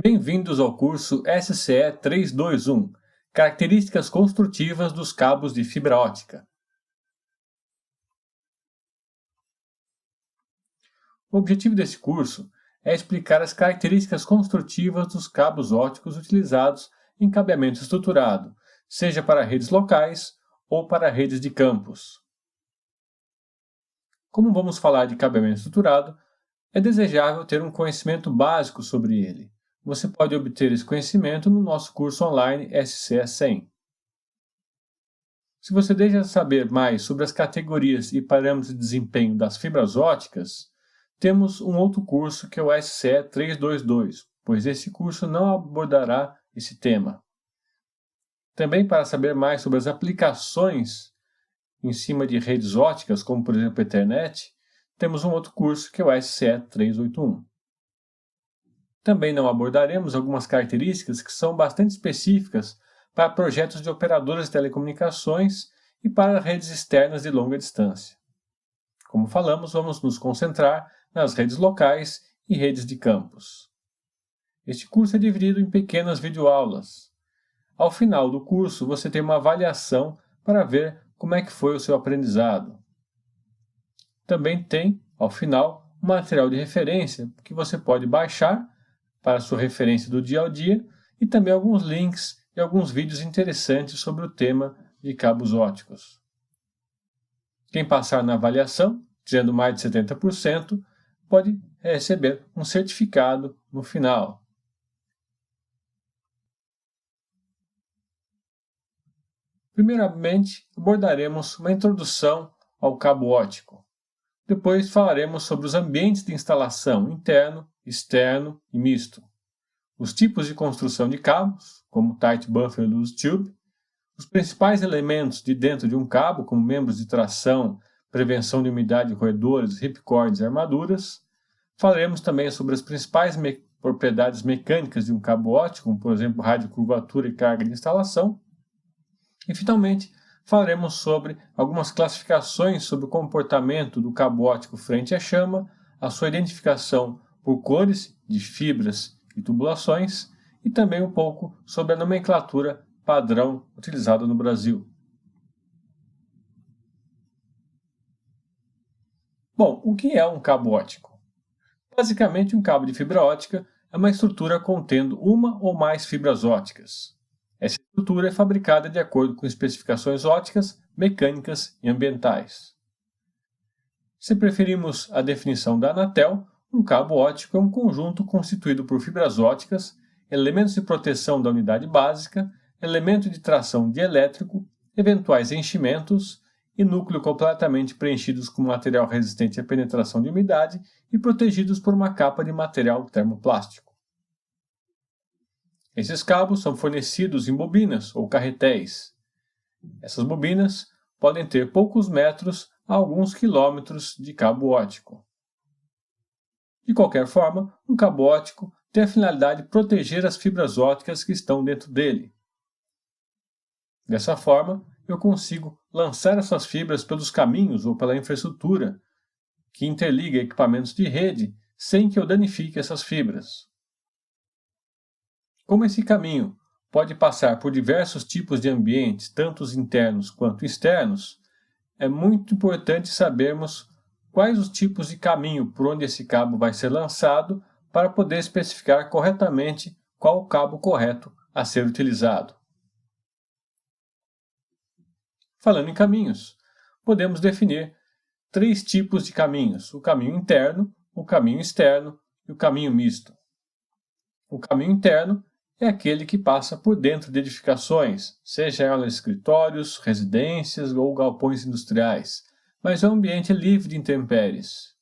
Bem-vindos ao curso SCE 321, Características construtivas dos cabos de fibra ótica. O objetivo desse curso é explicar as características construtivas dos cabos óticos utilizados em cabeamento estruturado, seja para redes locais ou para redes de campus. Como vamos falar de cabeamento estruturado, é desejável ter um conhecimento básico sobre ele. Você pode obter esse conhecimento no nosso curso online SCE 100. Se você deseja saber mais sobre as categorias e parâmetros de desempenho das fibras óticas, temos um outro curso que é o SCE 322, pois esse curso não abordará esse tema. Também para saber mais sobre as aplicações em cima de redes óticas, como por exemplo a Ethernet, temos um outro curso que é o SCE 381. Também não abordaremos algumas características que são bastante específicas para projetos de operadoras de telecomunicações e para redes externas de longa distância. Como falamos, vamos nos concentrar nas redes locais e redes de campus. Este curso é dividido em pequenas videoaulas. Ao final do curso, você tem uma avaliação para ver como é que foi o seu aprendizado. Também tem, ao final, um material de referência que você pode baixar para sua referência do dia a dia e também alguns links e alguns vídeos interessantes sobre o tema de cabos óticos. Quem passar na avaliação, tirando mais de 70%, pode receber um certificado no final. Primeiramente, abordaremos uma introdução ao cabo ótico. Depois falaremos sobre os ambientes de instalação interno, externo e misto. Os tipos de construção de cabos, como tight buffer loose tube, os principais elementos de dentro de um cabo, como membros de tração, prevenção de umidade de roedores, ripcords e armaduras. Falaremos também sobre as principais propriedades mecânicas de um cabo ótico, como por exemplo radiocurvatura e carga de instalação. E finalmente, falaremos sobre algumas classificações sobre o comportamento do cabo ótico frente à chama, a sua identificação por cores de fibras e tubulações, e também um pouco sobre a nomenclatura padrão utilizada no Brasil. Bom, o que é um cabo ótico? Basicamente, um cabo de fibra ótica é uma estrutura contendo uma ou mais fibras óticas. Essa estrutura é fabricada de acordo com especificações óticas, mecânicas e ambientais. Se preferirmos a definição da Anatel, um cabo ótico é um conjunto constituído por fibras óticas, elementos de proteção da unidade básica, elemento de tração dielétrico, eventuais enchimentos e núcleo completamente preenchidos com material resistente à penetração de umidade e protegidos por uma capa de material termoplástico. Esses cabos são fornecidos em bobinas ou carretéis. Essas bobinas podem ter poucos metros a alguns quilômetros de cabo ótico. De qualquer forma, um cabo ótico tem a finalidade de proteger as fibras óticas que estão dentro dele. Dessa forma, eu consigo lançar essas fibras pelos caminhos ou pela infraestrutura que interliga equipamentos de rede sem que eu danifique essas fibras. Como esse caminho pode passar por diversos tipos de ambientes, tanto os internos quanto externos, é muito importante sabermos quais os tipos de caminho por onde esse cabo vai ser lançado para poder especificar corretamente qual o cabo correto a ser utilizado. Falando em caminhos, podemos definir 3 tipos de caminhos: o caminho interno, o caminho externo e o caminho misto. O caminho interno é aquele que passa por dentro de edificações, seja elas escritórios, residências ou galpões industriais, mas é um ambiente livre de intempéries.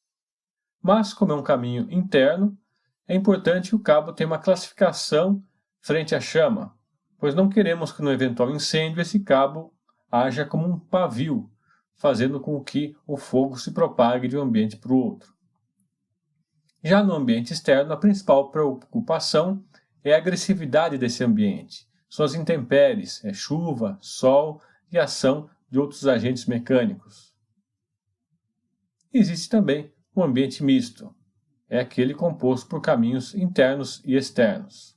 Mas, como é um caminho interno, é importante que o cabo tenha uma classificação frente à chama, pois não queremos que no eventual incêndio esse cabo haja como um pavio, fazendo com que o fogo se propague de um ambiente para o outro. Já no ambiente externo, a principal preocupação é a agressividade desse ambiente. São as intempéries, chuva, sol e ação de outros agentes mecânicos. Existe também um ambiente misto. é aquele composto por caminhos internos e externos.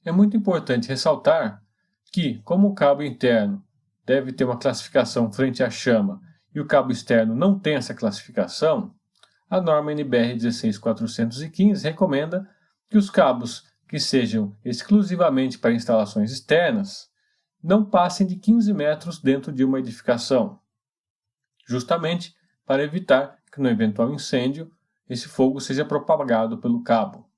É muito importante ressaltar que, como o cabo interno deve ter uma classificação frente à chama e o cabo externo não tem essa classificação, a norma NBR 16415 recomenda que os cabos que sejam exclusivamente para instalações externas não passem de 15 metros dentro de uma edificação, justamente para evitar que, no eventual incêndio, esse fogo seja propagado pelo cabo.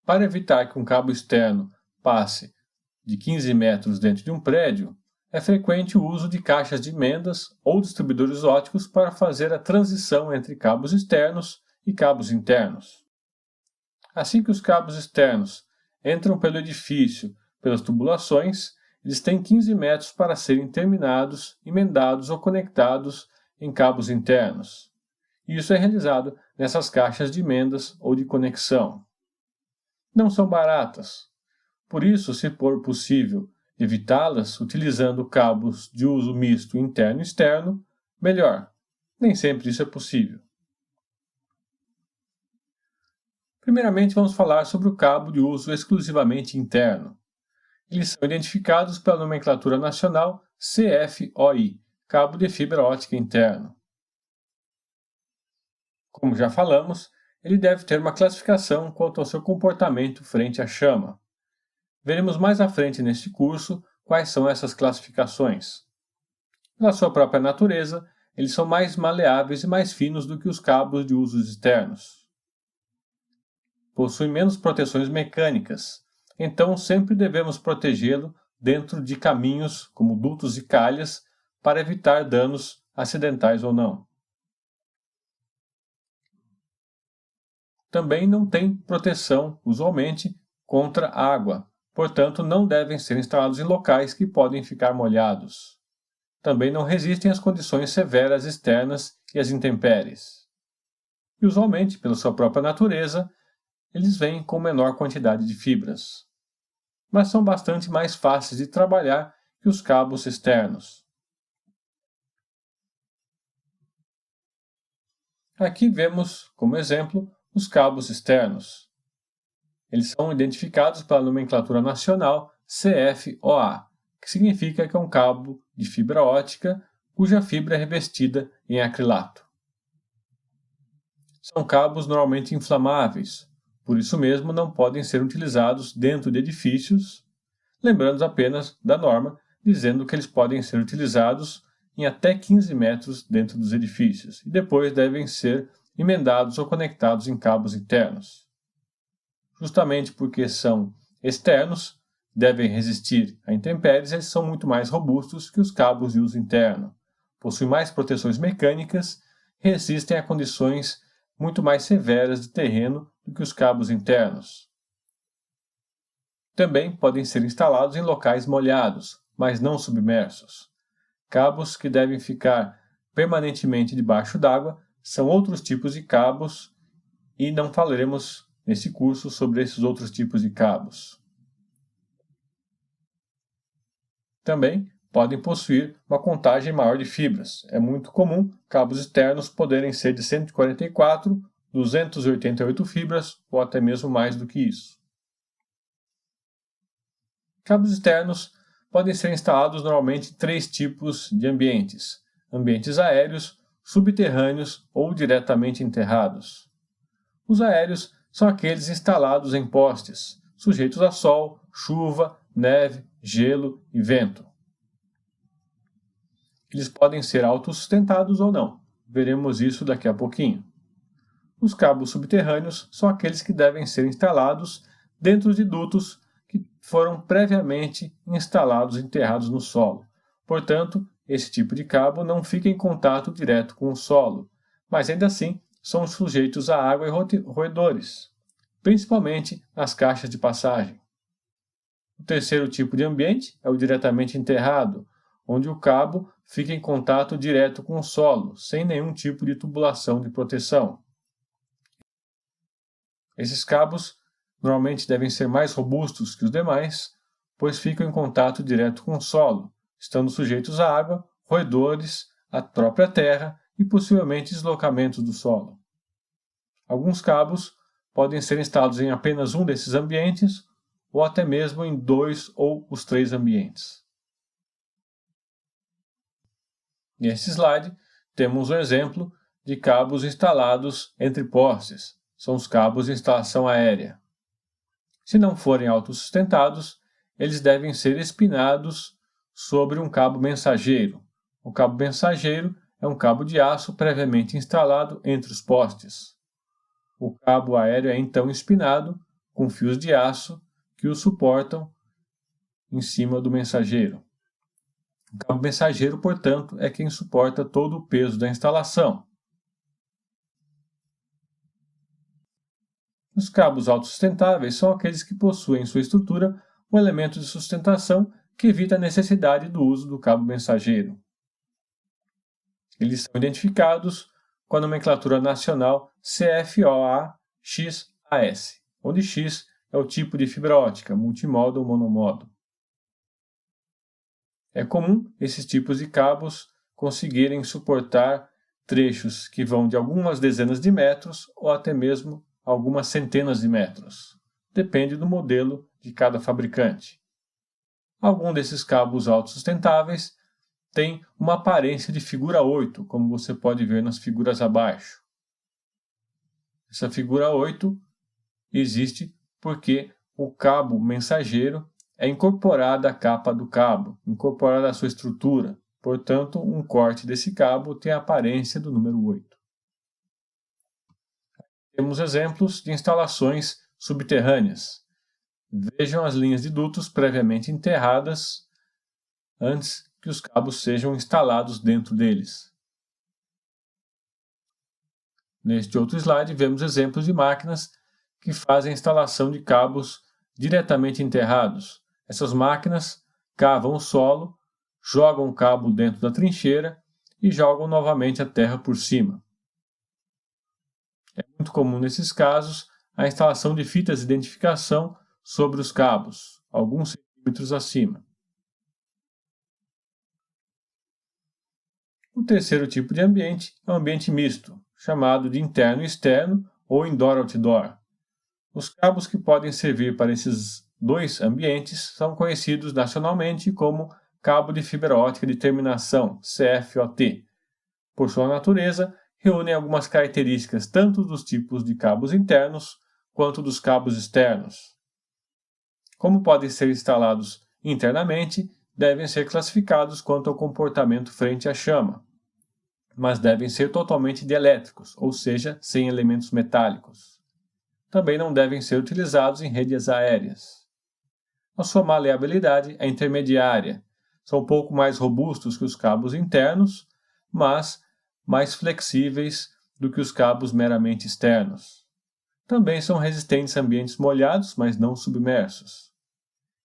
Para evitar que um cabo externo passe de 15 metros dentro de um prédio, é frequente o uso de caixas de emendas ou distribuidores óticos para fazer a transição entre cabos externos e cabos internos. Assim que os cabos externos entram pelo edifício pelas tubulações, eles têm 15 metros para serem terminados, emendados ou conectados em cabos internos. E isso é realizado nessas caixas de emendas ou de conexão. Não são baratas. Por isso, se for possível evitá-las utilizando cabos de uso misto interno e externo, melhor. Nem sempre isso é possível. Primeiramente, vamos falar sobre o cabo de uso exclusivamente interno. Eles são identificados pela nomenclatura nacional CFOI, cabo de fibra ótica interno. Como já falamos, ele deve ter uma classificação quanto ao seu comportamento frente à chama. Veremos mais à frente neste curso quais são essas classificações. Pela sua própria natureza, eles são mais maleáveis e mais finos do que os cabos de usos externos. Possuem menos proteções mecânicas, então sempre devemos protegê-lo dentro de caminhos como dutos e calhas para evitar danos acidentais ou não. Também não tem proteção, usualmente, contra água, portanto não devem ser instalados em locais que podem ficar molhados. Também não resistem às condições severas externas e às intempéries. E usualmente, pela sua própria natureza, eles vêm com menor quantidade de fibras. Mas são bastante mais fáceis de trabalhar que os cabos externos. Aqui vemos, como exemplo, os cabos externos. Eles são identificados pela nomenclatura nacional CFOA, que significa que é um cabo de fibra ótica cuja fibra é revestida em acrilato. São cabos normalmente inflamáveis, por isso mesmo não podem ser utilizados dentro de edifícios, lembrando apenas da norma dizendo que eles podem ser utilizados em até 15 metros dentro dos edifícios e depois devem ser emendados ou conectados em cabos internos. Justamente porque são externos, devem resistir a intempéries, eles são muito mais robustos que os cabos de uso interno. Possuem mais proteções mecânicas, resistem a condições muito mais severas de terreno do que os cabos internos. Também podem ser instalados em locais molhados, mas não submersos. Cabos que devem ficar permanentemente debaixo d'água são outros tipos de cabos e não falaremos nesse curso sobre esses outros tipos de cabos. Também podem possuir uma contagem maior de fibras. É muito comum cabos externos poderem ser de 144, 288 fibras ou até mesmo mais do que isso. Cabos externos podem ser instalados normalmente em 3 tipos de ambientes: ambientes aéreos, subterrâneos ou diretamente enterrados. Os aéreos são aqueles instalados em postes, sujeitos a sol, chuva, neve, gelo e vento. Eles podem ser autossustentados ou não. Veremos isso daqui a pouquinho. Os cabos subterrâneos são aqueles que devem ser instalados dentro de dutos que foram previamente instalados e enterrados no solo. Portanto, esse tipo de cabo não fica em contato direto com o solo, mas ainda assim são sujeitos a água e roedores, principalmente nas caixas de passagem. O terceiro tipo de ambiente é o diretamente enterrado, onde o cabo fica em contato direto com o solo, sem nenhum tipo de tubulação de proteção. Esses cabos normalmente devem ser mais robustos que os demais, pois ficam em contato direto com o solo, estando sujeitos à água, roedores, a própria terra e possivelmente deslocamentos do solo. Alguns cabos podem ser instalados em apenas um desses ambientes ou até mesmo em 2 ou os 3 ambientes. Neste slide, temos um exemplo de cabos instalados entre postes. São os cabos de instalação aérea. Se não forem autossustentados, eles devem ser espinados sobre um cabo mensageiro. O cabo mensageiro é um cabo de aço previamente instalado entre os postes. O cabo aéreo é então espinado com fios de aço que o suportam em cima do mensageiro. O cabo mensageiro, portanto, é quem suporta todo o peso da instalação. Os cabos autossustentáveis são aqueles que possuem em sua estrutura um elemento de sustentação que evita a necessidade do uso do cabo mensageiro. Eles são identificados com a nomenclatura nacional CFOA-XAS, onde X é o tipo de fibra ótica, multimodo ou monomodo. É comum esses tipos de cabos conseguirem suportar trechos que vão de algumas dezenas de metros ou até mesmo algumas centenas de metros. Depende do modelo de cada fabricante. Alguns desses cabos autossustentáveis têm uma aparência de figura 8, como você pode ver nas figuras abaixo. Essa figura 8 existe porque o cabo mensageiro é incorporado à capa do cabo, incorporado à sua estrutura. Portanto, um corte desse cabo tem a aparência do número 8. Temos exemplos de instalações subterrâneas. Vejam as linhas de dutos previamente enterradas antes que os cabos sejam instalados dentro deles. Neste outro slide, vemos exemplos de máquinas que fazem a instalação de cabos diretamente enterrados. Essas máquinas cavam o solo, jogam o cabo dentro da trincheira e jogam novamente a terra por cima. É muito comum nesses casos a instalação de fitas de identificação sobre os cabos, alguns centímetros acima. O terceiro tipo de ambiente é o ambiente misto, chamado de interno e externo ou indoor-outdoor. Os cabos que podem servir para esses dois ambientes são conhecidos nacionalmente como cabo de fibra ótica de terminação, CFOT. Por sua natureza, reúnem algumas características tanto dos tipos de cabos internos quanto dos cabos externos. Como podem ser instalados internamente, devem ser classificados quanto ao comportamento frente à chama, mas devem ser totalmente dielétricos, ou seja, sem elementos metálicos. Também não devem ser utilizados em redes aéreas. A sua maleabilidade é intermediária. São um pouco mais robustos que os cabos internos, mas mais flexíveis do que os cabos meramente externos. Também são resistentes a ambientes molhados, mas não submersos.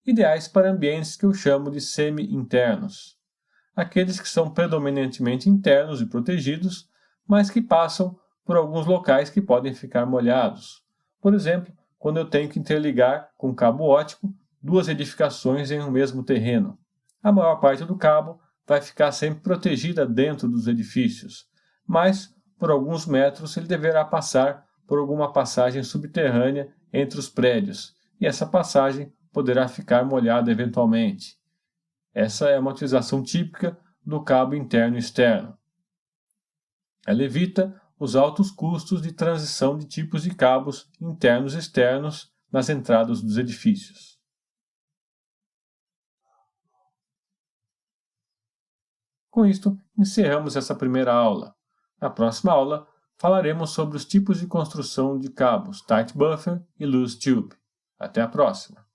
Ideais para ambientes que eu chamo de semi-internos. Aqueles que são predominantemente internos e protegidos, mas que passam por alguns locais que podem ficar molhados. Por exemplo, quando eu tenho que interligar com cabo óptico duas edificações em um mesmo terreno. A maior parte do cabo vai ficar sempre protegida dentro dos edifícios, mas por alguns metros ele deverá passar por alguma passagem subterrânea entre os prédios, e essa passagem poderá ficar molhada eventualmente. Essa é uma utilização típica do cabo interno e externo. Ela evita os altos custos de transição de tipos de cabos internos e externos nas entradas dos edifícios. Com isto, encerramos essa primeira aula. Na próxima aula, falaremos sobre os tipos de construção de cabos Tight Buffer e Loose Tube. Até a próxima!